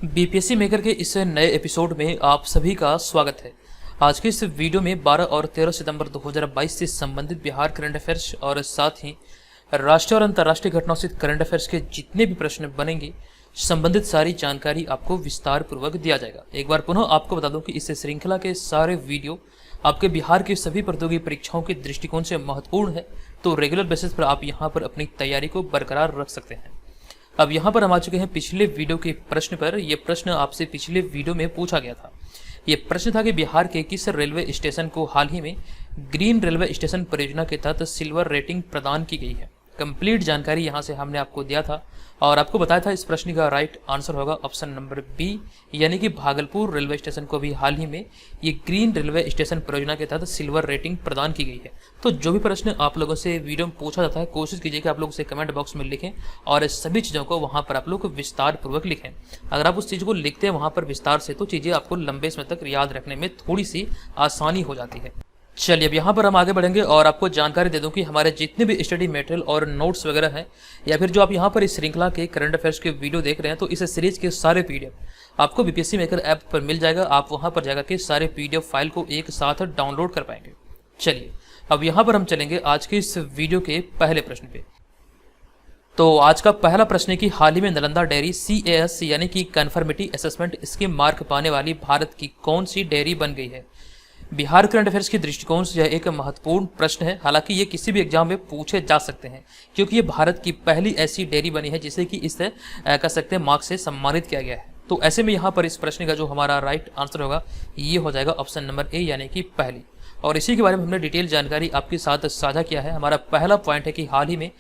BPSC maker के इस नए एपिसोड में आप सभी का स्वागत है। आज के इस वीडियो में 12 और 13 सितंबर 2022 से संबंधित बिहार करंट अफेयर्स और साथ ही राष्ट्रीय और अंतर्राष्ट्रीय घटनाओं से करंट अफेयर्स के जितने भी प्रश्न बनेंगे संबंधित सारी जानकारी आपको विस्तार पूर्वक दिया जाएगा। एक बार पुनः आपको बता दूं कि इस श्रृंखला के सारे वीडियो आपके बिहार की सभी प्रतियोगी परीक्षाओं के दृष्टिकोण से महत्वपूर्ण है, तो रेगुलर बेसिस पर आप यहाँ पर अपनी तैयारी को बरकरार रख सकते हैं। अब यहाँ पर हम आ चुके हैं पिछले वीडियो के प्रश्न पर। यह प्रश्न आपसे पिछले वीडियो में पूछा गया था। ये प्रश्न था कि बिहार के किस रेलवे स्टेशन को हाल ही में ग्रीन रेलवे स्टेशन परियोजना के तहत सिल्वर रेटिंग प्रदान की गई है। कंप्लीट जानकारी यहाँ से हमने आपको दिया था और आपको बताया था इस प्रश्न का राइट आंसर होगा ऑप्शन नंबर बी, यानी कि भागलपुर रेलवे स्टेशन को भी हाल ही में ये ग्रीन रेलवे स्टेशन परियोजना के तहत सिल्वर रेटिंग प्रदान की गई है। तो जो भी प्रश्न आप लोगों से वीडियो में पूछा जाता है, कोशिश कीजिए कि आप लोग उसे कमेंट बॉक्स में लिखें और सभी चीज़ों को वहाँ पर आप लोग विस्तार पूर्वक लिखें। अगर आप उस चीज़ को लिखते हैं वहाँ पर विस्तार से, तो चीज़ें आपको लंबे समय तक याद रखने में थोड़ी सी आसानी हो जाती है। चलिए अब यहाँ पर हम आगे बढ़ेंगे और आपको जानकारी दे दूं कि हमारे जितने भी स्टडी मटेरियल और नोट्स वगैरह हैं, या फिर जो आप यहाँ पर इस श्रृंखला के करंट अफेयर्स के वीडियो देख रहे हैं, तो इस सीरीज के सारे पीडीएफ आपको बीपीएससी मेकर ऐप पर मिल जाएगा। आप वहाँ पर जाकर के सारे पीडीएफ फाइल को एक साथ डाउनलोड कर पाएंगे। चलिए अब यहाँ पर हम चलेंगे आज के इस वीडियो के पहले प्रश्न पे। तो आज का पहला प्रश्न है कि हाल ही में नालंदा डेयरी CAS यानी कि कन्फर्मिटी असेसमेंट स्कीम मार्क पाने वाली भारत की कौन सी डेयरी बन गई है। बिहार करंट अफेयर्स के दृष्टिकोण से यह एक महत्वपूर्ण प्रश्न है। हालांकि ये किसी भी एग्जाम में पूछे जा सकते हैं, क्योंकि ये भारत की पहली ऐसी डेयरी बनी है जिसे कि इस कह सकते हैं मार्क्स से सम्मानित किया गया है। तो ऐसे में यहाँ पर इस प्रश्न का जो हमारा राइट आंसर होगा ये हो जाएगा ऑप्शन नंबर ए, यानी कि पहली। और इसी के बारे में हमने डिटेल जानकारी आपके साथ साझा किया है। हमारा पहला पॉइंट है कि हाल ही में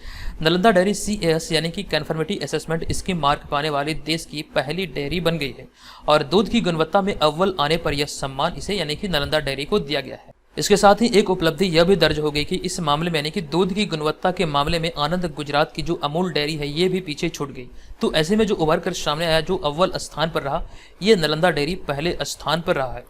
नालंदा डेयरी CAS यानी कि कन्फर्मिटी असेसमेंट स्कीम मार्क पाने वाली देश की पहली डेयरी बन गई है और दूध की गुणवत्ता में अव्वल आने पर यह सम्मान इसे यानी कि नालंदा डेयरी को दिया गया है। इसके साथ ही एक उपलब्धि यह भी दर्ज हो गई कि इस मामले में यानी कि दूध की गुणवत्ता के मामले में आनंद गुजरात की जो अमूल डेयरी है ये भी पीछे छूट गई। तो ऐसे में जो उभर कर सामने आया, जो अव्वल स्थान पर रहा, ये नालंदा डेयरी पहले स्थान पर रहा है।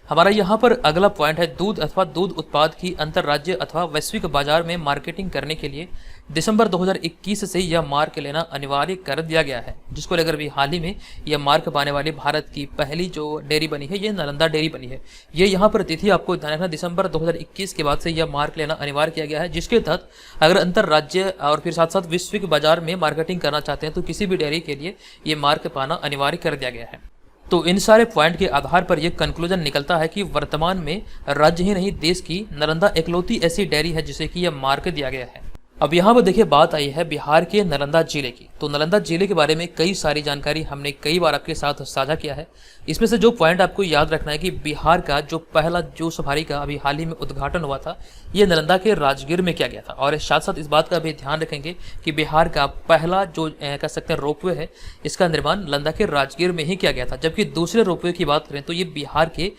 हमारा यहाँ पर अगला पॉइंट है दूध अथवा दूध उत्पाद की अंतर्राज्य अथवा वैश्विक बाजार में मार्केटिंग करने के लिए दिसंबर 2021 से यह मार्क लेना अनिवार्य कर दिया गया है, जिसको लेकर भी हाल ही में यह मार्क पाने वाली भारत की पहली जो डेयरी बनी है ये नालंदा डेयरी बनी है। ये यहाँ पर तिथि आपको ध्यान रखना, दिसंबर 2021 के बाद से यह मार्क लेना अनिवार्य किया गया है, जिसके तहत अगर अंतर्राज्य और फिर साथ साथ वैश्विक बाजार में मार्केटिंग करना चाहते हैं तो किसी भी डेयरी के लिए ये मार्क पाना अनिवार्य कर दिया गया है। तो इन सारे पॉइंट के आधार पर यह कंक्लूजन निकलता है कि वर्तमान में राज्य ही नहीं देश की नालंदा इकलौती ऐसी डेयरी है जिसे कि यह मार्क दिया गया है। अब यहाँ पर देखिए बात आई है बिहार के नालंदा जिले की। तो नालंदा जिले के बारे में कई सारी जानकारी हमने कई बार आपके साथ साझा किया है। इसमें से जो पॉइंट आपको याद रखना है कि बिहार का जो पहला जो सफारी का अभी हाल ही में उद्घाटन हुआ था ये नालंदा के राजगीर में किया गया था। और साथ साथ इस बात का भी ध्यान रखेंगे कि बिहार का पहला जो कह सकते हैं रोपवे है, इसका निर्माण नालंदा के राजगीर में ही किया गया था। जबकि दूसरे रोपवे की बात करें तो ये बिहार के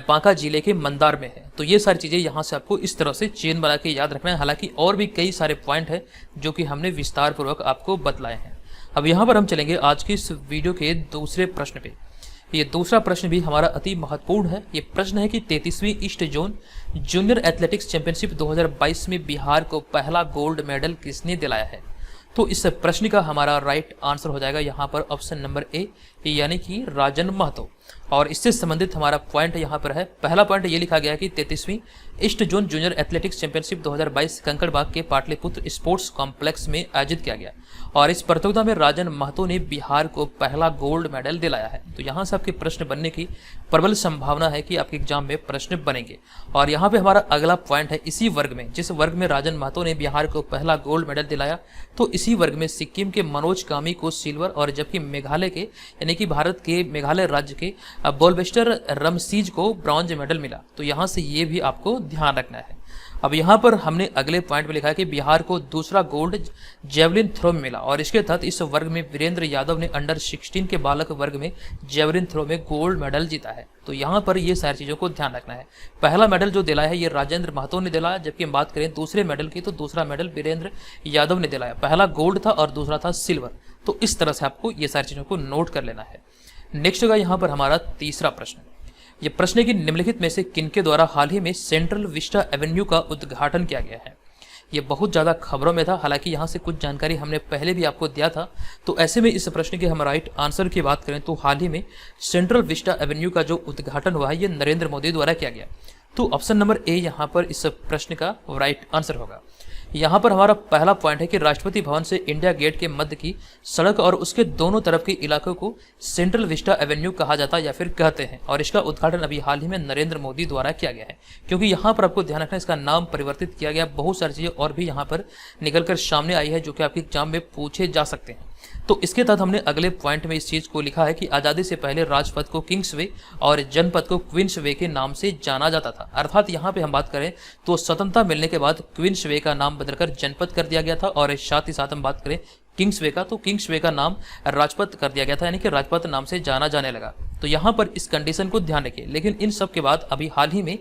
बांका जिले के मंदार में है। तो ये सारी चीज़ें यहाँ से आपको इस तरह से चेन बना के याद रखना है। हालांकि और भी कई सारे पॉइंट है जो कि हमने विस्तार पूर्वक आपको बतलाए हैं। अब यहाँ पर हम चलेंगे आज की इस वीडियो के दूसरे प्रश्न पे। ये दूसरा प्रश्न भी हमारा अति महत्वपूर्ण है। ये प्रश्न है कि 33वीं east zone junior athletics championship 2022 में बिहार को पहला गोल्ड मेडल किसने दिलाया है। तो इस प्रश्न का हमारा राइट आंसर हो जाएगा यहाँ पर ऑप्शन नंबर ए, यानी कि राजन महतो। और इससे संबंधित हमारा पॉइंट यहाँ पर है, पहला पॉइंट ये लिखा गया है कि 33वीं east zone junior athletics championship 2022 Kankarbagh के पाटलिपुत्र स्पोर्ट्स कॉम्प्लेक्स में आयोजित किया गया और इस प्रतियोगिता में राजन महतो ने बिहार को पहला गोल्ड मेडल दिलाया है। तो यहाँ से आपके प्रश्न बनने की प्रबल संभावना है कि आपके एग्जाम में प्रश्न बनेंगे। और यहाँ पे हमारा अगला पॉइंट है, इसी वर्ग में जिस वर्ग में राजन महतो ने बिहार को पहला गोल्ड मेडल दिलाया, तो इसी वर्ग में सिक्किम के मनोज कामी को सिल्वर और जबकि मेघालय के यानी कि भारत के मेघालय राज्य के बोलबेस्टर रमसीज को ब्रॉन्ज मेडल मिला। तो यहाँ से ये भी आपको ध्यान रखना है। अब यहाँ पर हमने अगले पॉइंट में लिखा है कि बिहार को दूसरा गोल्ड जेवलिन थ्रो में मिला और इसके तहत इस वर्ग में वीरेंद्र यादव ने अंडर 16 के बालक वर्ग में जेवलिन थ्रो में गोल्ड मेडल जीता है। तो यहाँ पर ये सारी चीज़ों को ध्यान रखना है। पहला मेडल जो दिलाया है ये राजेंद्र महतो ने दिलाया, जबकि हम बात करें दूसरे मेडल की तो दूसरा मेडल वीरेंद्र यादव ने दिलाया। पहला गोल्ड था और दूसरा था सिल्वर। तो इस तरह से आपको ये सारी चीज़ों को नोट कर लेना है। नेक्स्ट होगा यहाँ पर हमारा तीसरा प्रश्न। ये प्रश्न है कि निम्नलिखित में से किनके द्वारा हाल ही में सेंट्रल विस्टा एवेन्यू का उद्घाटन किया गया है। ये बहुत ज़्यादा खबरों में था। हालांकि यहाँ से कुछ जानकारी हमने पहले भी आपको दिया था। तो ऐसे में इस प्रश्न के हम राइट आंसर की बात करें तो हाल ही में सेंट्रल विस्टा एवेन्यू का जो उद्घाटन हुआ है ये नरेंद्र मोदी द्वारा किया गया। तो ऑप्शन नंबर ए यहाँ पर इस प्रश्न का राइट आंसर होगा। यहाँ पर हमारा पहला पॉइंट है कि राष्ट्रपति भवन से इंडिया गेट के मध्य की सड़क और उसके दोनों तरफ के इलाकों को सेंट्रल विस्टा एवेन्यू कहा जाता है या फिर कहते हैं, और इसका उद्घाटन अभी हाल ही में नरेंद्र मोदी द्वारा किया गया है। क्योंकि यहाँ पर आपको ध्यान रखना, इसका नाम परिवर्तित किया गया। बहुत सारी चीजें और भी यहाँ पर निकलकर सामने आई है जो कि आपके एग्जाम में पूछे जा सकते हैं। तो इसके तहत हमने अगले पॉइंट में इस चीज को लिखा है कि आजादी से पहले राजपथ को किंग्स वे और जनपद को क्वींस वे के नाम से जाना जाता था। अर्थात यहाँ पे हम बात करें तो स्वतंत्रता मिलने के बाद क्वींस वे का नाम बदलकर जनपद कर दिया गया था, और साथ ही साथ हम बात करें किंग्स वे का तो किंग्स वे का नाम राजपथ कर दिया गया था, यानी कि राजपथ नाम से जाना जाने लगा। तो यहाँ पर इस कंडीशन को ध्यान रखिए। लेकिन इन सब के बाद अभी हाल ही में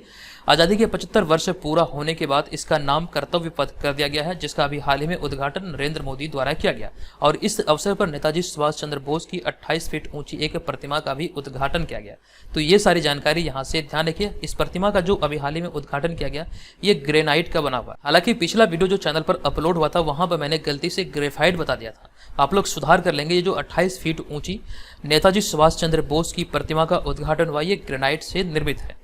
आज़ादी के 75 वर्ष पूरा होने के बाद इसका नाम कर्तव्य पथ कर दिया गया है, जिसका अभी हाल ही में उद्घाटन नरेंद्र मोदी द्वारा किया गया। और इस अवसर पर नेताजी सुभाष चंद्र बोस की 28 फीट ऊंची एक प्रतिमा का भी उद्घाटन किया गया। तो ये सारी जानकारी यहाँ से ध्यान रखिए। इस प्रतिमा का जो अभी हाल ही में उद्घाटन किया गया ये ग्रेनाइट का बना हुआ। हालांकि पिछला वीडियो जो चैनल पर अपलोड हुआ था वहां पर मैंने गलती से ग्रेफाइट बता दिया था, आप लोग सुधार कर लेंगे। ये जो 28 फीट ऊंची नेताजी सुभाष चंद्र बोस की प्रतिमा का उद्घाटन हुआ ये ग्रेनाइट से निर्मित है।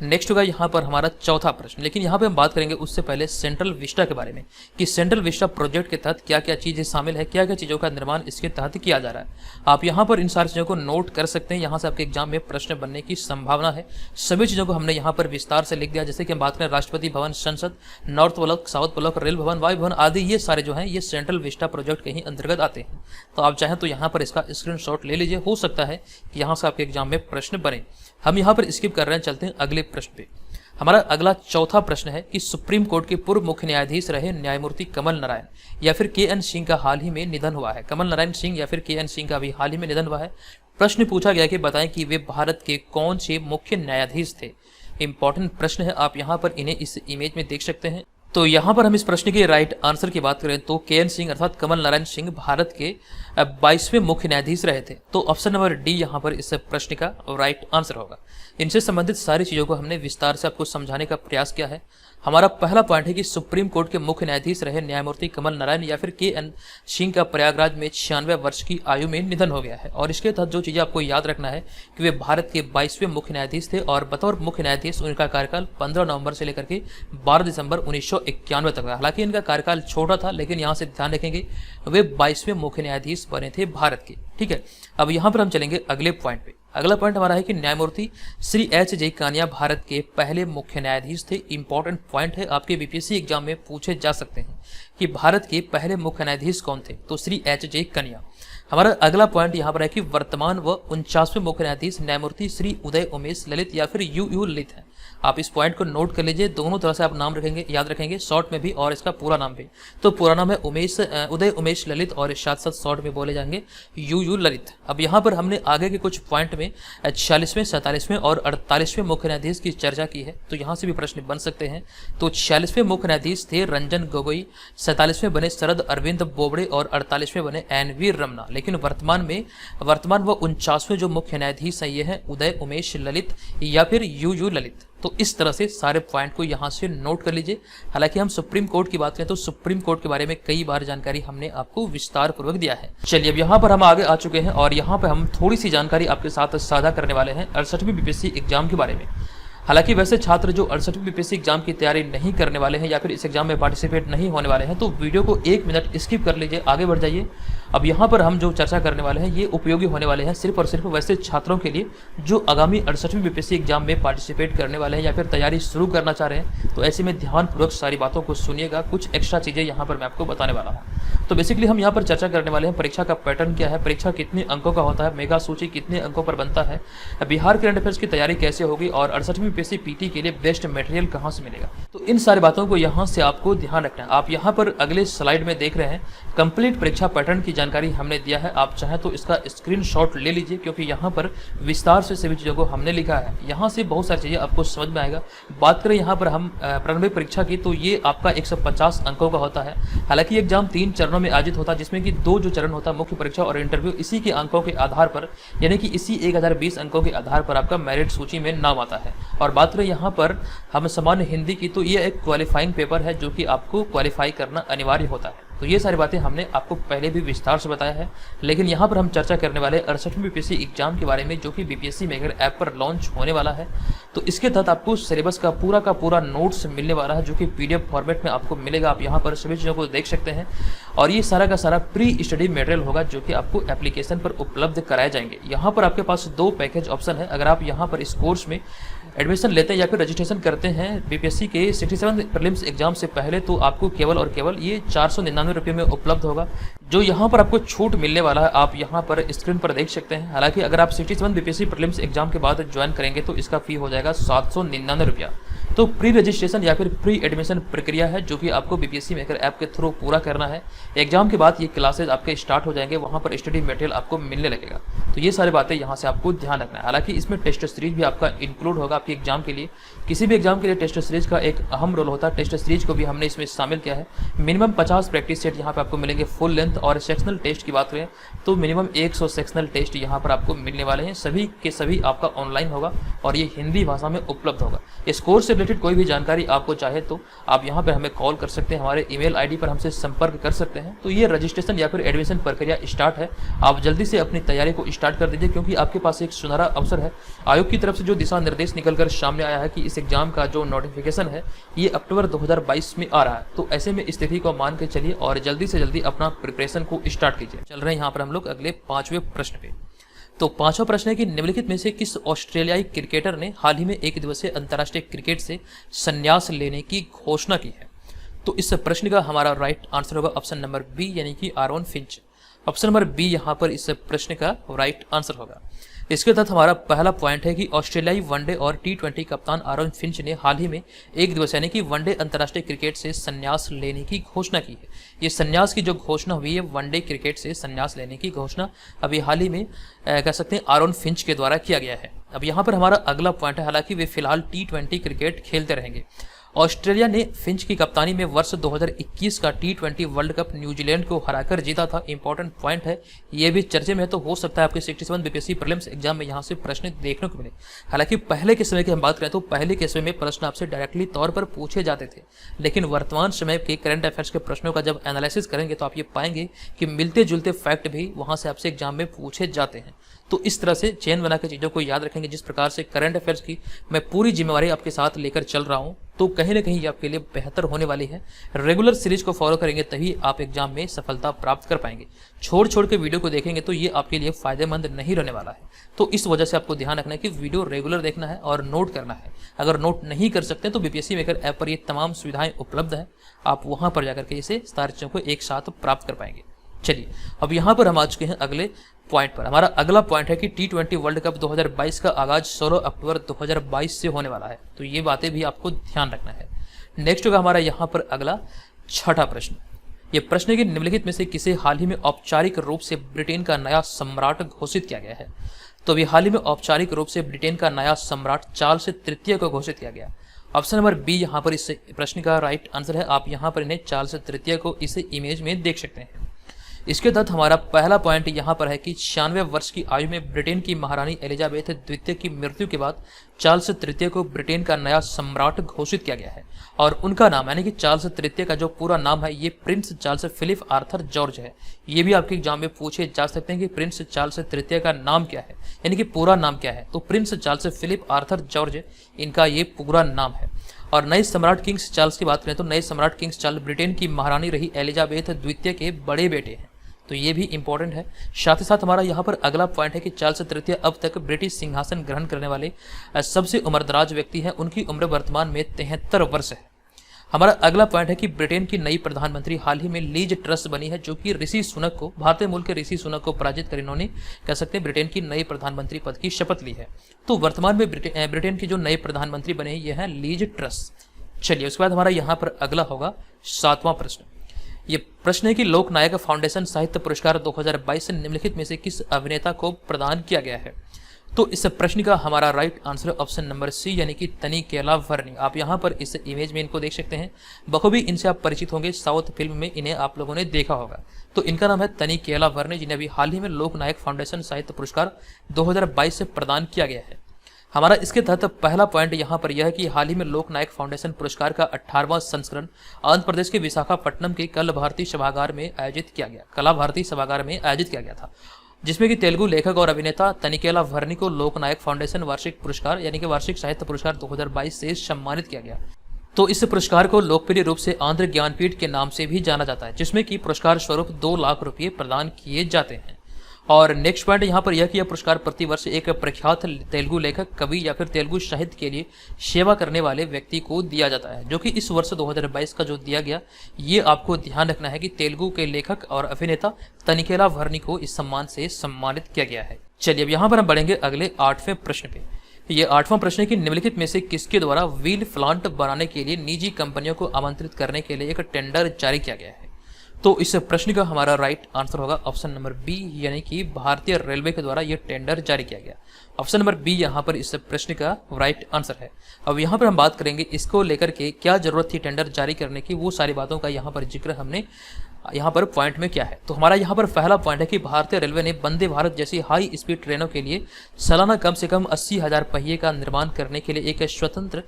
नेक्स्ट होगा यहाँ पर हमारा चौथा प्रश्न। लेकिन यहाँ पे हम बात करेंगे उससे पहले सेंट्रल विस्टा के बारे में कि सेंट्रल विस्टा प्रोजेक्ट के तहत क्या क्या चीजें शामिल है, क्या क्या चीजों का निर्माण इसके तहत किया जा रहा है। आप यहाँ पर इन सारी चीजों को नोट कर सकते हैं। यहाँ से आपके एग्जाम में प्रश्न बनने की संभावना है। सभी चीजों को हमने यहाँ पर विस्तार से लिख दिया। जैसे कि हम बात करें राष्ट्रपति भवन, संसद, north block, south block, rail भवन, वायु भवन आदि, ये सारे जो है ये सेंट्रल विस्टा प्रोजेक्ट के ही अंतर्गत आते हैं। तो आप चाहें तो यहाँ पर इसका स्क्रीनशॉट ले लीजिए, हो सकता है कि यहाँ से आपके एग्जाम में प्रश्न बने। हम यहाँ पर स्किप कर रहे हैं, चलते हैं अगले प्रश्न पे। हमारा अगला चौथा प्रश्न है कि सुप्रीम कोर्ट के पूर्व मुख्य न्यायाधीश रहे न्यायमूर्ति कमल नारायण या फिर के एन सिंह का हाल ही में निधन हुआ है। कमल नारायण सिंह या फिर के एन सिंह का भी हाल ही में निधन हुआ है। प्रश्न पूछा गया कि बताएं कि वे भारत के कौन से मुख्य न्यायाधीश थे। इंपॉर्टेंट प्रश्न है, आप यहाँ पर इन्हें इस इमेज में देख सकते हैं। तो यहाँ पर हम इस प्रश्न के राइट आंसर की बात करें तो के एन सिंह अर्थात कमल नारायण सिंह भारत के 22वें मुख्य न्यायाधीश रहे थे। तो ऑप्शन नंबर डी यहाँ पर इस प्रश्न का राइट आंसर होगा। इनसे संबंधित सारी चीजों को हमने विस्तार से आपको समझाने का प्रयास किया है। हमारा पहला पॉइंट है कि सुप्रीम कोर्ट के मुख्य न्यायाधीश रहे न्यायमूर्ति कमल नारायण या फिर के एन सिंह का प्रयागराज में 96 वर्ष की आयु में निधन हो गया है। और इसके तहत जो चीजें आपको याद रखना है कि वे भारत के 22वें मुख्य न्यायाधीश थे और बतौर मुख्य न्यायाधीश उनका कार्यकाल 15 नवंबर से लेकर के 12 दिसंबर 1991 तक था। हालांकि इनका कार्यकाल छोटा था, लेकिन यहाँ से ध्यान रखेंगे वे 22वें मुख्य न्यायाधीश बने थे भारत के। ठीक है, अब यहाँ पर हम चलेंगे अगले पॉइंट पे। अगला पॉइंट हमारा है कि न्यायमूर्ति श्री एच जे कानिया भारत के पहले मुख्य न्यायाधीश थे। इंपॉर्टेंट पॉइंट है, आपके बीपीएससी एग्जाम में पूछे जा सकते हैं कि भारत के पहले मुख्य न्यायाधीश कौन थे। तो श्री एच जे कानिया। हमारा अगला पॉइंट यहाँ पर है कि वर्तमान व 49वें मुख्य न्यायाधीश न्यायमूर्ति श्री उदय उमेश ललित या फिर यू ललित हैं। आप इस पॉइंट को नोट कर लीजिए, दोनों तरह से आप नाम रखेंगे, याद रखेंगे, शॉर्ट में भी और इसका पूरा नाम भी। तो पूरा नाम है उदय उमेश ललित और साथ साथ शॉर्ट में बोले जाएंगे यू ललित। अब यहाँ पर हमने आगे के कुछ पॉइंट में 46वें, 47वें और 48वें मुख्य न्यायाधीश की चर्चा की है। तो यहाँ से भी प्रश्न बन सकते हैं। तो 46वें मुख्य न्यायाधीश थे रंजन गोगोई, 47वें बने शरद अरविंद बोबड़े और 48वें बने एन वी रमना। लेकिन वर्तमान व 49वें जो मुख्य न्यायाधीश है ये है उदय उमेश ललित या फिर यू ललित। तो इस तरह से सारे पॉइंट को यहाँ से नोट कर लीजिए। हालांकि हम सुप्रीम कोर्ट की बात करें तो सुप्रीम कोर्ट के बारे में कई बार जानकारी हमने आपको विस्तार पूर्वक दिया है। चलिए अब यहाँ पर हम आगे आ चुके हैं और यहाँ पर हम थोड़ी सी जानकारी आपके साथ साझा करने वाले हैं 68वीं बीपीएससी एग्जाम के बारे में। हालांकि वैसे छात्र जो 68वीं बीपीएससी एग्जाम की तैयारी नहीं करने वाले हैं या फिर इस एग्जाम में पार्टिसिपेट नहीं होने वाले हैं तो वीडियो को 1 मिनट स्किप कर लीजिए, आगे बढ़ जाइए। अब यहाँ पर हम जो चर्चा करने वाले हैं ये उपयोगी होने वाले हैं सिर्फ और सिर्फ वैसे छात्रों के लिए जो आगामी 68वीं बीपीएससी एग्जाम में पार्टिसिपेट करने वाले हैं या फिर तैयारी शुरू करना चाह रहे हैं। तो ऐसे में ध्यानपूर्वक सारी बातों को सुनिएगा, कुछ एक्स्ट्रा चीज़ें यहाँ पर मैं आपको बताने वाला हूँ। तो बेसिकली हम यहाँ पर चर्चा करने वाले हैं परीक्षा का पैटर्न क्या है, परीक्षा कितने अंकों का होता है, मेगा सूची कितने अंकों पर बनता है, बिहार करंट अफेयर्स की तैयारी कैसे होगी और 68वीं बीपीएससी पीटी के लिए बेस्ट मटेरियल कहाँ से मिलेगा। तो इन सारी बातों को यहाँ से आपको ध्यान रखना है। आप यहाँ पर अगले स्लाइड में देख रहे हैं कंप्लीट परीक्षा पैटर्न की जानकारी हमने दिया है। आप चाहें तो इसका स्क्रीनशॉट ले लीजिए क्योंकि यहाँ पर विस्तार से सभी चीज़ों को हमने लिखा है। यहाँ से बहुत सारी चीज़ें आपको समझ में आएगा। बात करें यहाँ पर हम प्रारंभिक परीक्षा की तो ये आपका 150 अंकों का होता है। हालांकि एग्जाम 3 चरणों में आयोजित होता है, जिसमें कि 2 जो चरण होता है मुख्य परीक्षा और इंटरव्यू, इसी के अंकों के आधार पर यानी कि इसी 1020 अंकों के आधार पर आपका मेरिट सूची में नाम आता है। और बात रही यहाँ पर हम सामान्य हिंदी की, तो ये एक क्वालिफाइंग पेपर है जो कि आपको क्वालिफाई करना अनिवार्य होता है। तो ये सारी बातें हमने आपको पहले भी विस्तार से बताया है, लेकिन यहाँ पर हम चर्चा करने वाले 68वें बीपीएससी एग्जाम के बारे में, जो कि बीपीएससी मेकर ऐप पर लॉन्च होने वाला है। तो इसके तहत आपको सिलेबस का पूरा नोट्स मिलने वाला है, जो कि पीडीएफ फॉर्मेट में आपको मिलेगा। आप यहाँ पर सभी चीज़ों को देख सकते हैं और ये सारा का सारा प्री स्टडी मटेरियल होगा, जो कि आपको एप्लीकेशन पर उपलब्ध कराए जाएंगे। यहाँ पर आपके पास 2 पैकेज ऑप्शन है। अगर आप यहाँ पर इस कोर्स में एडमिशन लेते हैं या फिर रजिस्ट्रेशन करते हैं बीपीएससी के 67 प्रीलिम्स एग्जाम से पहले, तो आपको केवल और केवल ये 499 रुपये में उपलब्ध होगा। जो यहाँ पर आपको छूट मिलने वाला है आप यहाँ पर स्क्रीन पर देख सकते हैं। हालांकि अगर आप 67 बीपीएससी प्रीलिम्स एग्जाम के बाद ज्वाइन करेंगे तो इसका फी हो जाएगा 799 रुपया। तो प्री रजिस्ट्रेशन या फिर प्री एडमिशन प्रक्रिया है, जो कि आपको बीपीएससी मेकर ऐप के थ्रू पूरा करना है। एग्जाम के बाद ये क्लासेज आपके स्टार्ट हो जाएंगे, वहाँ पर स्टडी मटेरियल आपको मिलने लगेगा। तो ये सारी बातें यहाँ से आपको ध्यान रखना है। हालांकि इसमें टेस्ट सीरीज भी आपका इंक्लूड होगा आपके एग्जाम के लिए। किसी भी एग्जाम के लिए टेस्ट सीरीज का एक अहम रोल होता है। टेस्ट सीरीज को भी हमने इसमें शामिल किया है। मिनिमम 50 प्रैक्टिस सेट यहाँ पे आपको मिलेंगे फुल लेंथ, और सेक्शनल टेस्ट की बात करें तो मिनिमम 100 सेक्शनल टेस्ट यहाँ पर आपको मिलने वाले हैं। सभी के सभी आपका ऑनलाइन होगा और ये हिंदी भाषा में उपलब्ध होगा। इस कोर्स से रिलेटेड कोई भी जानकारी आपको चाहे तो आप यहाँ पर हमें कॉल कर सकते हैं, हमारे ईमेल आईडी पर हमसे संपर्क कर सकते हैं। तो ये रजिस्ट्रेशन या फिर एडमिशन प्रक्रिया स्टार्ट है। आप जल्दी से अपनी तैयारी को स्टार्ट कर दीजिए, क्योंकि आपके पास एक सुनहरा अवसर है। आयोग की तरफ से जो दिशा निर्देश निकलकर सामने आया है कि इस एग्जाम का जो नोटिफिकेशन है ये अक्टूबर 2022 में आ रहा है। तो ऐसे में स्थिति को मान के चलिए और जल्दी से जल्दी अपना प्रिपरेशन को स्टार्ट कीजिए। चल रहे हैं यहाँ पर हम लोग अगले 5वें प्रश्न पे। तो 5वां प्रश्न है कि निम्नलिखित में से किस ऑस्ट्रेलियाई क्रिकेटर ने हाल ही में 1 दिवसीय अंतर्राष्ट्रीय क्रिकेट से संन्यास लेने की घोषणा की है। तो इस प्रश्न का हमारा राइट आंसर होगा ऑप्शन नंबर बी, यानी कि Aaron Finch. Option number B यहाँ पर इस प्रश्न का राइट आंसर होगा। इसके तहत हमारा पहला पॉइंट है कि ऑस्ट्रेलियाई वनडे और टी20 कप्तान आरोन फिंच ने हाल ही में 1 दिवसीय यानी कि वनडे अंतर्राष्ट्रीय क्रिकेट से संन्यास लेने की घोषणा की है। ये संन्यास की जो घोषणा हुई है, वनडे क्रिकेट से संन्यास लेने की घोषणा अभी हाल ही में कह सकते हैं आरोन फिंच के द्वारा किया गया है। अब यहाँ पर हमारा अगला पॉइंट है, हालांकि वे फिलहाल टी20 क्रिकेट खेलते रहेंगे। ऑस्ट्रेलिया ने फिंच की कप्तानी में वर्ष 2021 का टी20 वर्ल्ड कप न्यूजीलैंड को हराकर जीता था। इंपॉर्टेंट पॉइंट है, ये भी चर्चे में, तो हो सकता है आपके 67 बीपीएससी प्रीलिम्स एग्जाम में यहाँ से प्रश्न देखने को मिले। हालांकि पहले के समय की हम बात करें तो पहले के समय में प्रश्न आपसे डायरेक्टली तौर पर पूछे जाते थे, लेकिन वर्तमान समय के करंट अफेयर्स के प्रश्नों का जब एनालिसिस करेंगे तो आप ये पाएंगे कि मिलते जुलते फैक्ट भी वहाँ से आपसे एग्जाम में पूछे जाते हैं। तो इस तरह से चेन बना के चीज़ों को याद रखेंगे। जिस प्रकार से करंट अफेयर्स की मैं पूरी जिम्मेवारी आपके साथ लेकर चल रहा हूँ, तो कहीं ना कहीं ये आपके लिए बेहतर होने वाली है। रेगुलर सीरीज को फॉलो करेंगे तभी आप एग्जाम में सफलता प्राप्त कर पाएंगे। छोड़ के वीडियो को देखेंगे तो ये आपके लिए फायदेमंद नहीं रहने वाला है। तो इस वजह से आपको ध्यान रखना है कि वीडियो रेगुलर देखना है और नोट करना है। अगर नोट नहीं कर सकते तो बीपीएससी मेकर ऐप पर ये तमाम सुविधाएं उपलब्ध है, आप वहां पर जाकर के इसे सारी चीज़ों को एक साथ प्राप्त कर पाएंगे। चलिए अब यहाँ पर हम आ चुके हैं अगले पॉइंट पर। हमारा अगला पॉइंट है कि टी20 वर्ल्ड कप 2022 का आगाज 16 अक्टूबर 2022 से होने वाला है। तो ये बातें भी आपको ध्यान रखना है। नेक्स्ट होगा हमारा यहाँ पर अगला 6वां प्रश्न। ये प्रश्न है कि निम्नलिखित में से किसे हाल ही में औपचारिक रूप से ब्रिटेन का नया सम्राट घोषित किया गया है। तो अभी हाल ही में औपचारिक रूप से ब्रिटेन का नया सम्राट चार्ल्स तृतीय को घोषित किया गया। ऑप्शन नंबर बी यहाँ पर इस प्रश्न का राइट आंसर है। आप यहाँ पर इन्हें चार्ल्स तृतीय को इस इमेज में देख सकते हैं। इसके तहत हमारा पहला पॉइंट यहाँ पर है कि 96 वर्ष की आयु में ब्रिटेन की महारानी एलिजाबेथ द्वितीय की मृत्यु के बाद चार्ल्स तृतीय को ब्रिटेन का नया सम्राट घोषित किया गया है। और उनका नाम यानी कि चार्ल्स तृतीय का जो पूरा नाम है ये Prince Charles Philip Arthur George है। ये भी आपके एग्जाम में पूछे जा सकते हैं कि प्रिंस चार्ल्स तृतीय का नाम क्या है, यानी कि पूरा नाम क्या है। तो Prince Charles Philip Arthur George इनका ये पूरा नाम है। और नए सम्राट किंग्स चार्ल्स की बात करें तो नए सम्राट किंग्स चार्ल्स ब्रिटेन की महारानी रही एलिजाबेथ द्वितीय के बड़े बेटे हैं। तो ये भी इंपॉर्टेंट है। साथ ही साथ हमारा यहाँ पर अगला पॉइंट है कि चार्ल्स तृतीय अब तक ब्रिटिश सिंहासन ग्रहण करने वाले सबसे उम्रदराज व्यक्ति हैं। उनकी उम्र वर्तमान में 73 वर्ष है। हमारा अगला पॉइंट है कि ब्रिटेन की नई प्रधानमंत्री हाल ही में लीज ट्रस बनी है, जो कि ऋषि सुनक को, भारतीय मूल के ऋषि सुनक को पराजित कर इन्होंने कह सकते हैं ब्रिटेन की नई प्रधानमंत्री पद की शपथ ली है। तो वर्तमान में ब्रिटेन की जो नए प्रधानमंत्री बने ये हैं लीज ट्रस। चलिए उसके बाद हमारा यहाँ पर अगला होगा 7वां प्रश्न। ये प्रश्न है कि लोक नायक फाउंडेशन साहित्य पुरस्कार 2022 निम्नलिखित में से किस अभिनेता को प्रदान किया गया है। तो इस प्रश्न का हमारा right answer option number C यानी कि तनिकेला वर्णी। आप यहाँ पर इस इमेज में इनको देख सकते हैं, बखूबी इनसे आप परिचित होंगे, साउथ फिल्म में इन्हें आप लोगों ने देखा होगा। तो इनका नाम है तनिकेला वर्णी, जिन्हें अभी हाल ही में लोक नायक फाउंडेशन साहित्य पुरस्कार 2022 से प्रदान किया गया है। हमारा इसके तहत पहला पॉइंट यहाँ पर यह है कि हाल ही में लोक नायक फाउंडेशन पुरस्कार का 18वां संस्करण आंध्र प्रदेश के विशाखापट्टनम के कला भारती सभागार में आयोजित किया गया था, जिसमें कि तेलुगु लेखक और अभिनेता तनिकेला वर्णी को लोक नायक फाउंडेशन वार्षिक पुरस्कार यानी कि वार्षिक साहित्य पुरस्कार 2022 से सम्मानित किया गया। तो इस पुरस्कार को लोकप्रिय रूप से आंध्र ज्ञानपीठ के नाम से भी जाना जाता है, जिसमें कि पुरस्कार स्वरूप 2 लाख रुपये प्रदान किए जाते हैं। और नेक्स्ट पॉइंट यहाँ पर यह कि यह पुरस्कार प्रतिवर्ष एक प्रख्यात तेलुगु लेखक, कवि या फिर तेलुगु साहित्य के लिए सेवा करने वाले व्यक्ति को दिया जाता है, जो कि इस वर्ष 2022 का जो दिया गया, ये आपको ध्यान रखना है कि तेलुगु के लेखक और अभिनेता तनिकेला वर्णी को इस सम्मान से सम्मानित किया गया है। चलिए अब यहाँ पर हम बढ़ेंगे अगले 8वें प्रश्न पे। ये 8वां प्रश्न है कि निम्नलिखित में से किसके द्वारा व्हील प्लांट बनाने के लिए निजी कंपनियों को आमंत्रित करने के लिए एक टेंडर जारी किया गया है। तो इस प्रश्न का हमारा राइट आंसर होगा ऑप्शन नंबर बी यानी कि भारतीय रेलवे के द्वारा यह टेंडर जारी किया गया। ऑप्शन नंबर बी यहाँ पर इस प्रश्न का राइट आंसर है। अब यहाँ पर हम बात करेंगे इसको लेकर के क्या जरूरत थी टेंडर जारी करने की, वो सारी बातों का यहाँ पर जिक्र हमने यहाँ पर पॉइंट में क्या है। तो हमारा यहाँ पर पहला पॉइंट है कि भारतीय रेलवे ने वंदे भारत जैसी हाई स्पीड ट्रेनों के लिए सालाना कम से कम 80,000 पहिए का निर्माण करने के लिए एक स्वतंत्र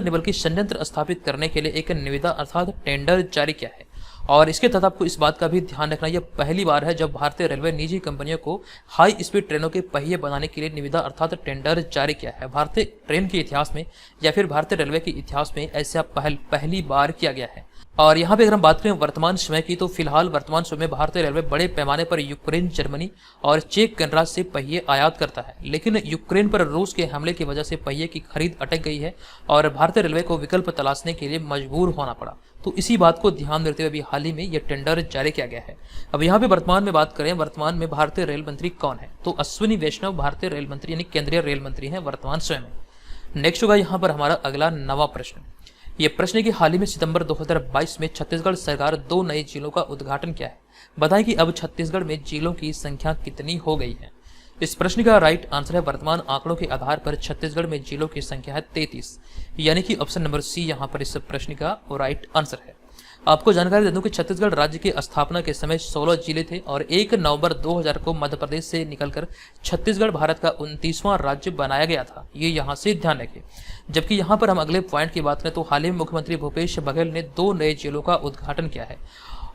नहीं बल्कि संयंत्र स्थापित करने के लिए एक निविदा अर्थात टेंडर जारी किया है। और इसके तहत आपको इस बात का भी ध्यान रखना, यह पहली बार है जब भारतीय रेलवे निजी कंपनियों को हाई स्पीड ट्रेनों के पहिए बनाने के लिए निविदा अर्थात टेंडर जारी किया है। भारतीय ट्रेन के इतिहास में या फिर भारतीय रेलवे के इतिहास में ऐसा पहली बार किया गया है। और यहाँ पे अगर हम बात करें वर्तमान समय की, तो फिलहाल वर्तमान समय में भारतीय रेलवे बड़े पैमाने पर यूक्रेन, जर्मनी और चेक गणराज्य से पहिए आयात करता है, लेकिन यूक्रेन पर रूस के हमले की वजह से पहिए की खरीद अटक गई है और भारतीय रेलवे को विकल्प तलाशने के लिए मजबूर होना पड़ा। तो इसी बात को ध्यान देते हुए अभी हाल ही में यह टेंडर जारी किया गया है। अब यहाँ पे वर्तमान में बात करें, वर्तमान में भारतीय रेल मंत्री कौन है, तो अश्विनी वैष्णव भारतीय रेल मंत्री यानी केंद्रीय रेल मंत्री हैं वर्तमान समय में। नेक्स्ट होगा यहाँ पर हमारा अगला 9वां प्रश्न। ये प्रश्न है कि हाल ही में सितंबर 2022 में छत्तीसगढ़ सरकार 2 नए जिलों का उद्घाटन किया है। बताएं कि अब छत्तीसगढ़ में जिलों की संख्या कितनी हो गई है। इस प्रश्न का राइट आंसर है वर्तमान आंकड़ों के आधार पर छत्तीसगढ़ में जिलों की संख्या है 33, यानी कि ऑप्शन नंबर सी यहाँ पर इस प्रश्न का राइट आंसर है। आपको जानकारी दे दूं कि छत्तीसगढ़ राज्य की स्थापना के समय 16 जिले थे और 1 नवंबर 2000 को मध्य प्रदेश से निकलकर छत्तीसगढ़ भारत का 29वां राज्य बनाया गया था। ये यहाँ से ध्यान रखें। जबकि यहाँ पर हम अगले पॉइंट की बात करें तो हाल ही में मुख्यमंत्री भूपेश बघेल ने 2 नए जिलों का उद्घाटन किया है।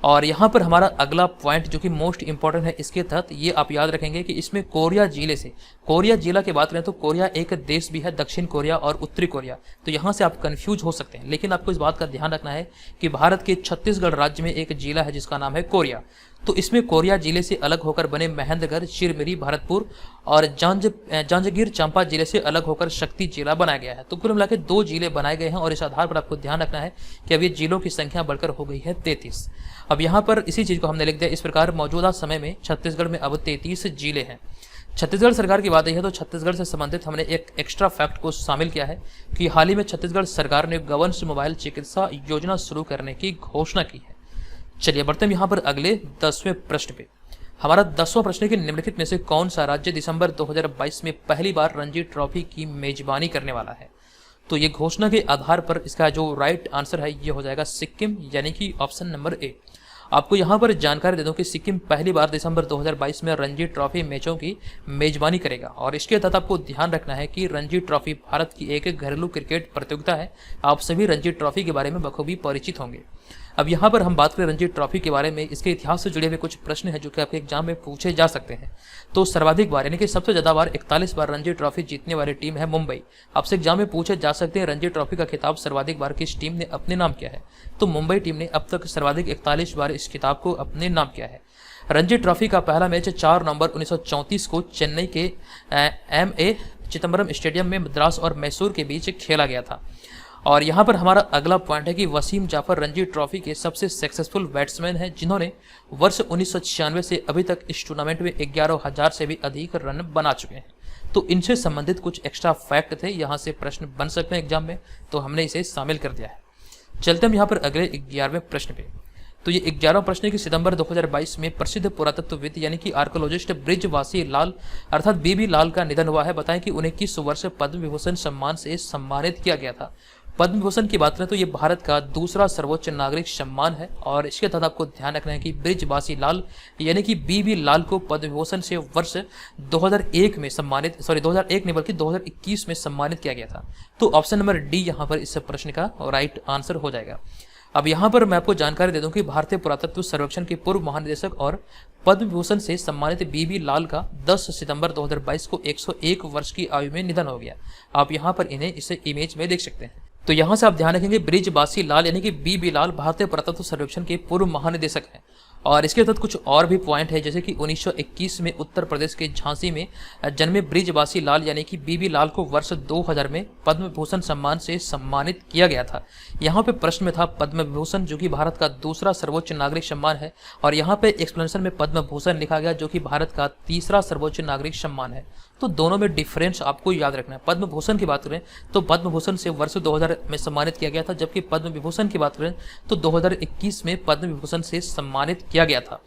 और यहाँ पर हमारा अगला पॉइंट जो कि मोस्ट इंपॉर्टेंट है, इसके तहत ये आप याद रखेंगे कि इसमें कोरिया जिले से, कोरिया जिला की बात करें तो कोरिया एक देश भी है, दक्षिण कोरिया और उत्तरी कोरिया। तो यहाँ से आप कंफ्यूज हो सकते हैं, लेकिन आपको इस बात का ध्यान रखना है कि भारत के छत्तीसगढ़ राज्य में एक जिला है जिसका नाम है कोरिया। तो इसमें कोरिया जिले से अलग होकर बने महेंद्रगढ़, चिरमिरी, भरतपुर और जांजगीर चांपा जिले से अलग होकर शक्ति जिला बनाया गया है। तो कुल मिलाकर 2 जिले बनाए गए हैं और इस आधार पर आपको ध्यान रखना है कि अब ये जिलों की संख्या बढ़कर हो गई है 33। अब यहाँ पर इसी चीज को हमने लिख दिया इस प्रकार, मौजूदा समय में छत्तीसगढ़ में अब 33 जिले हैं। छत्तीसगढ़ सरकार की बात यह है तो छत्तीसगढ़ से संबंधित हमने एक एक्स्ट्रा फैक्ट को शामिल किया है कि हाल ही में छत्तीसगढ़ सरकार ने गवर्नस मोबाइल चिकित्सा योजना शुरू करने की घोषणा की है। चलिए बढ़ते हैं यहाँ पर अगले 10वें प्रश्न पे। हमारा 10वां प्रश्न है कि निम्नलिखित में से कौन सा राज्य दिसंबर 2022 में पहली बार रणजी ट्रॉफी की मेजबानी करने वाला है। तो ये घोषणा के आधार पर इसका जो राइट आंसर है ये हो जाएगा सिक्किम, यानी कि ऑप्शन नंबर ए। आपको यहाँ पर जानकारी दे दूं कि सिक्किम पहली बार दिसंबर 2022 में रणजी ट्रॉफी मैचों की मेजबानी करेगा और इसके तहत आपको ध्यान रखना है कि रणजी ट्रॉफी भारत की एक घरेलू क्रिकेट प्रतियोगिता है। आप सभी रणजी ट्रॉफी के बारे में बखूबी परिचित होंगे। अब यहाँ पर हम बात करें रणजी ट्रॉफी के बारे में, इसके इतिहास से जुड़े हुए कुछ प्रश्न हैं जो कि आपके एग्जाम में पूछे जा सकते हैं। तो सर्वाधिक बार यानी कि सबसे ज्यादा बार 41 बार रणजी ट्रॉफी जीतने वाली टीम है मुंबई। आपसे एग्जाम में पूछे जा सकते हैं रणजी ट्रॉफी का खिताब सर्वाधिक बार किस टीम ने अपने नाम किया है। तो मुंबई टीम ने अब तक सर्वाधिक 41 बार इस खिताब को अपने नाम किया है। रणजी ट्रॉफी का पहला मैच 4 नवंबर 1934 को चेन्नई के MA चिदम्बरम स्टेडियम में मद्रास और मैसूर के बीच खेला गया था। और यहाँ पर हमारा अगला पॉइंट है कि वसीम जाफर रणजी ट्रॉफी के सबसे सक्सेसफुल बैट्समैन हैं जिन्होंने वर्ष 1996 से अभी तक इस टूर्नामेंट में 11,000 से भी अधिक रन बना चुके हैं। तो इनसे संबंधित कुछ एक्स्ट्रा फैक्ट थे, यहाँ से प्रश्न बन सकते हैं एग्जाम में, तो हमने इसे शामिल कर दिया है। चलते हम यहाँ पर अगले 11वें प्रश्न पे। तो ये 11वां प्रश्न है कि सितंबर 2022 में प्रसिद्ध पुरातत्वविद यानी कि आर्कोलॉजिस्ट बृजवासी लाल अर्थात बीबी लाल का निधन हुआ है। बताएं कि उन्हें किस वर्ष पद्म विभूषण सम्मान से सम्मानित किया गया था। पद्म विभूषण की बात करें तो ये भारत का दूसरा सर्वोच्च नागरिक सम्मान है और इसके तहत आपको ध्यान रखना है कि बृजवासी लाल यानी कि बीबी लाल को पद्म विभूषण से वर्ष 2001 में सम्मानित 2001 नहीं बल्कि 2021 में सम्मानित किया गया था। तो ऑप्शन नंबर डी यहाँ पर इस प्रश्न का राइट आंसर हो जाएगा। अब यहाँ पर मैं आपको जानकारी दे दूं कि भारतीय पुरातत्व सर्वेक्षण के पूर्व महानिदेशक और पद्म विभूषण से सम्मानित बीबी लाल का 10 सितंबर 2022 को 101 वर्ष की आयु में निधन हो गया। आप यहाँ पर इन्हें इसे इमेज में देख सकते हैं। तो यहाँ से आप ध्यान रखेंगे बृजवासी लाल यानी कि बीबी लाल भारतीय पुरातत्व सर्वेक्षण के पूर्व महानिदेशक हैं। और इसके तहत कुछ और भी पॉइंट है, जैसे कि 1921 में उत्तर प्रदेश के झांसी में जन्मे बृजवासी लाल यानी कि बीबी लाल को वर्ष 2000 में पद्म विभूषण सम्मान से सम्मानित किया गया था। यहाँ पे प्रश्न में था पद्म विभूषण जो कि भारत का दूसरा सर्वोच्च नागरिक सम्मान है और यहाँ पे एक्सप्लेनेशन में पद्म भूषण लिखा गया जो कि भारत का तीसरा सर्वोच्च नागरिक सम्मान है। तो दोनों में डिफरेंस आपको याद रखना है। पद्म भूषण की बात करें तो पद्म भूषण से वर्ष 2000 में सम्मानित किया गया था, जबकि पद्म विभूषण की बात करें तो 2021 में पद्म विभूषण से सम्मानित किया गया था।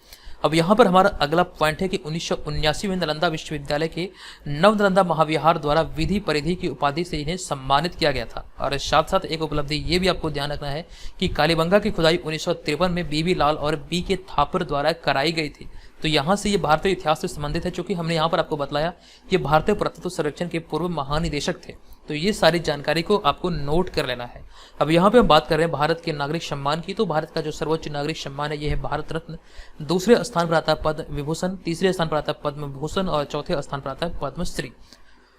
अब यहाँ पर हमारा अगला पॉइंट है कि 1979 में नालंदा विश्वविद्यालय के नव नालंदा महाविहार द्वारा विधि परिधि की उपाधि से इन्हें सम्मानित किया गया था। और साथ साथ एक उपलब्धि ये भी आपको ध्यान रखना है कि कालीबंगा की खुदाई 1953 में बीबी लाल और बी के थापर द्वारा कराई गई थी। तो यहाँ से ये भारतीय इतिहास से संबंधित है, चूंकि हमने यहाँ पर आपको बताया कि भारतीय पुरातत्व सर्वेक्षण के पूर्व महानिदेशक थे। तो ये सारी जानकारी को आपको नोट कर लेना है। अब यहाँ पे हम बात कर रहे हैं भारत के नागरिक सम्मान की। तो भारत का जो सर्वोच्च नागरिक सम्मान है ये है भारत रत्न, दूसरे स्थान पर आता है पद्म विभूषण, तीसरे स्थान पर आता है पद्म भूषण और चौथे स्थान पर आता है पद्मश्री।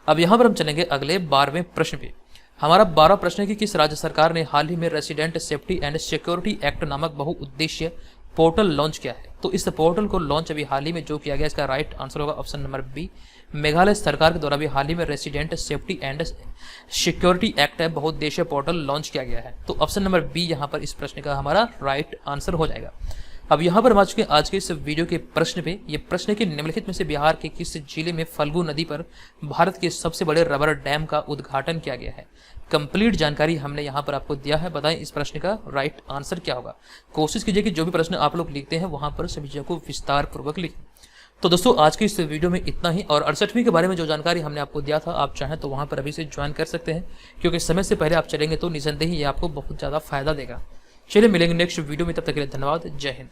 अब यहाँ पर हम चलेंगे अगले 12वें प्रश्न पे। हमारा 12वां प्रश्न है कि किस राज्य सरकार ने हाल ही में resident safety and security act नामक बहुउद्देशीय पोर्टल लॉन्च किया है। तो इस पोर्टल को लॉन्च अभी हाल ही में जो किया गया, इसका राइट आंसर होगा ऑप्शन नंबर बी। मेघालय सरकार के द्वारा भी हाल ही में resident safety and security act है बहुउद्देशीय पोर्टल लॉन्च किया गया है। तो ऑप्शन नंबर बी यहाँ पर इस प्रश्न का हमारा राइट आंसर हो जाएगा। अब यहाँ पर हम आ चुके हैं आज के इस वीडियो के प्रश्न पे। ये प्रश्न है कि निम्नलिखित में से बिहार के किस जिले में फल्गु नदी पर भारत के सबसे बड़े रबर डैम का उद्घाटन किया गया है। कंप्लीट जानकारी हमने यहाँ पर आपको दिया है। बताएं इस प्रश्न का राइट आंसर क्या होगा। कोशिश कीजिए कि जो भी प्रश्न आप लोग लिखते हैं वहां पर सभी चीजों को विस्तार पूर्वक लिखें। तो दोस्तों आज की इस वीडियो में इतना ही। और 68वीं के बारे में जो जानकारी हमने आपको दिया था, आप चाहें तो वहां पर अभी से ज्वाइन कर सकते हैं, क्योंकि समय से पहले आप चलेंगे तो निसंदेह ये आपको बहुत ज्यादा फायदा देगा। चलिए मिलेंगे नेक्स्ट वीडियो में, तब तक के लिए धन्यवाद। जय हिंद।